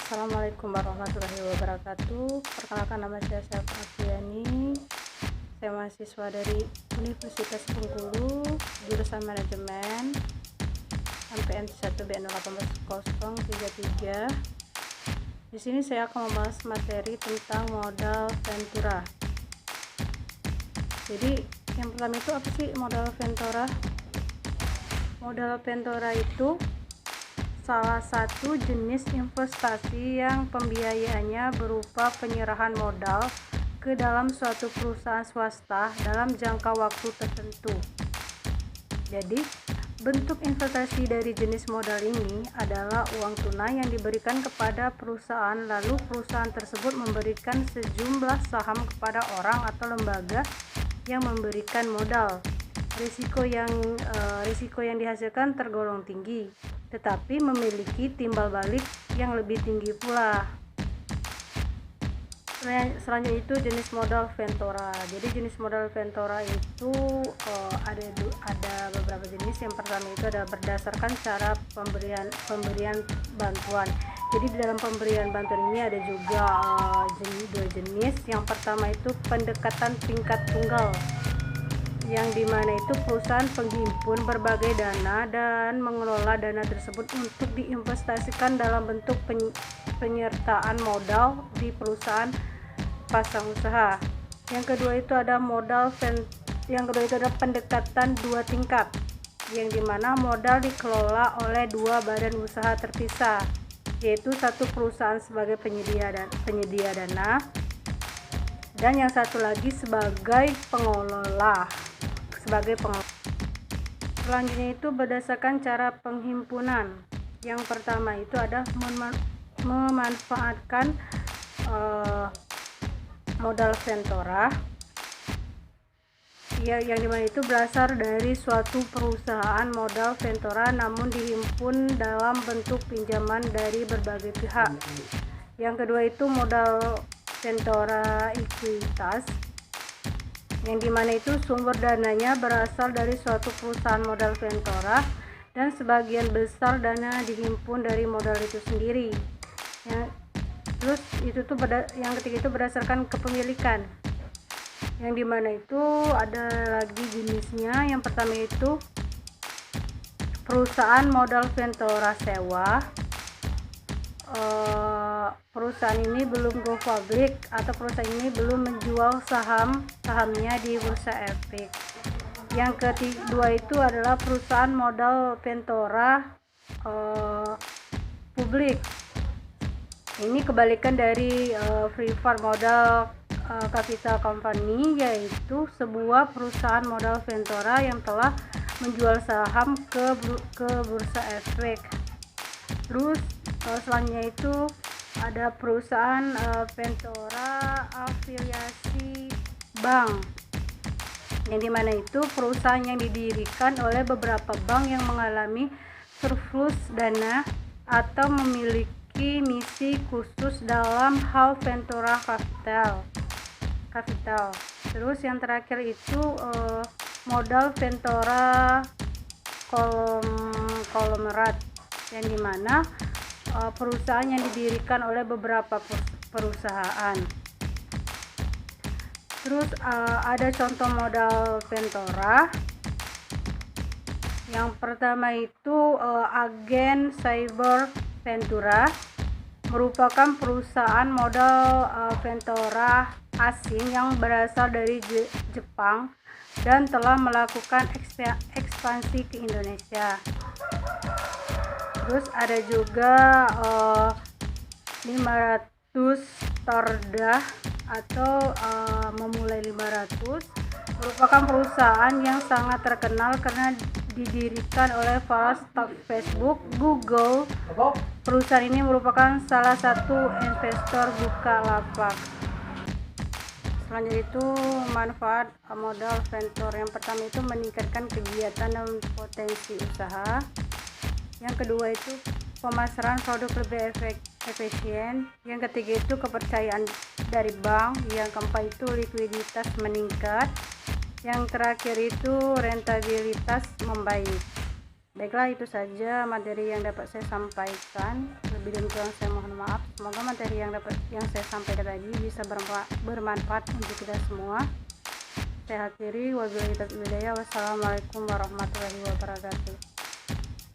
Assalamualaikum warahmatullahi wabarakatuh. Perkenalkan, nama saya Syafa Afriani. Saya mahasiswa dari Universitas Bengkulu, jurusan Manajemen, MPN 1 BN 18033. Di sini saya akan membahas materi tentang modal Ventura. Jadi yang pertama itu apa sih modal Ventura? Modal Ventura itu salah satu jenis investasi yang pembiayaannya berupa penyerahan modal ke dalam suatu perusahaan swasta dalam jangka waktu tertentu. Jadi, bentuk investasi dari jenis modal ini adalah uang tunai yang diberikan kepada perusahaan, lalu perusahaan tersebut memberikan sejumlah saham kepada orang atau lembaga yang memberikan modal. Risiko yang dihasilkan tergolong tinggi, tetapi memiliki timbal balik yang lebih tinggi pula. Selanjutnya itu jenis modal Ventura. Jadi jenis modal Ventura itu ada beberapa jenis. Yang pertama itu adalah berdasarkan cara pemberian bantuan. Jadi di dalam pemberian bantuan ini ada juga dua jenis. Yang pertama itu pendekatan tingkat tunggal, yang dimana itu perusahaan penghimpun berbagai dana dan mengelola dana tersebut untuk diinvestasikan dalam bentuk penyertaan modal di perusahaan pasang usaha. Yang kedua itu ada pendekatan dua tingkat, yang dimana modal dikelola oleh dua badan usaha terpisah, yaitu satu perusahaan sebagai penyedia dana dan yang satu lagi sebagai pengelola. Selanjutnya itu berdasarkan cara penghimpunan. Yang pertama itu ada memanfaatkan modal Ventura, yang dimana itu berasal dari suatu perusahaan modal Ventura namun dihimpun dalam bentuk pinjaman dari berbagai pihak. Yang kedua itu modal Ventura ekuitas, yang dimana itu sumber dananya berasal dari suatu perusahaan modal Ventura dan sebagian besar dana dihimpun dari modal itu sendiri. Yang ketiga itu berdasarkan kepemilikan, yang dimana itu ada lagi jenisnya. Yang pertama itu perusahaan modal Ventura sewa. Perusahaan ini belum go public atau perusahaan ini belum menjual sahamnya di bursa efek. Yang kedua itu adalah perusahaan modal Ventura publik. Ini kebalikan dari free fund modal capital company, yaitu sebuah perusahaan modal Ventura yang telah menjual saham ke bursa efek. Terus selanjutnya itu ada perusahaan Ventura afiliasi bank, yang dimana itu perusahaan yang didirikan oleh beberapa bank yang mengalami surplus dana atau memiliki misi khusus dalam hal Ventura capital. Terus yang terakhir itu modal Ventura konglomerat, yang dimana perusahaan yang didirikan oleh beberapa perusahaan. Terus ada contoh modal Ventura. Yang pertama itu Agen Cyber Ventura, merupakan perusahaan modal Ventura asing yang berasal dari Jepang dan telah melakukan ekspansi ke Indonesia. Terus ada juga 500 Tordah atau memulai 500, merupakan perusahaan yang sangat terkenal karena didirikan oleh para staf Facebook, Google. Perusahaan ini merupakan salah satu investor Bukalapak. Selanjutnya itu manfaat modal Ventura. Yang pertama itu meningkatkan kegiatan dan potensi usaha. Yang kedua itu pemasaran produk lebih efisien. Yang ketiga itu kepercayaan dari bank. Yang keempat itu likuiditas meningkat. Yang terakhir itu rentabilitas membaik. Baiklah, itu saja materi yang dapat saya sampaikan. lebih dan kurang saya mohon maaf. Semoga materi yang saya sampaikan tadi bisa bermanfaat untuk kita semua. Saya akhiri, wabillahi taufiq wal hidayah. Wassalamualaikum warahmatullahi wabarakatuh.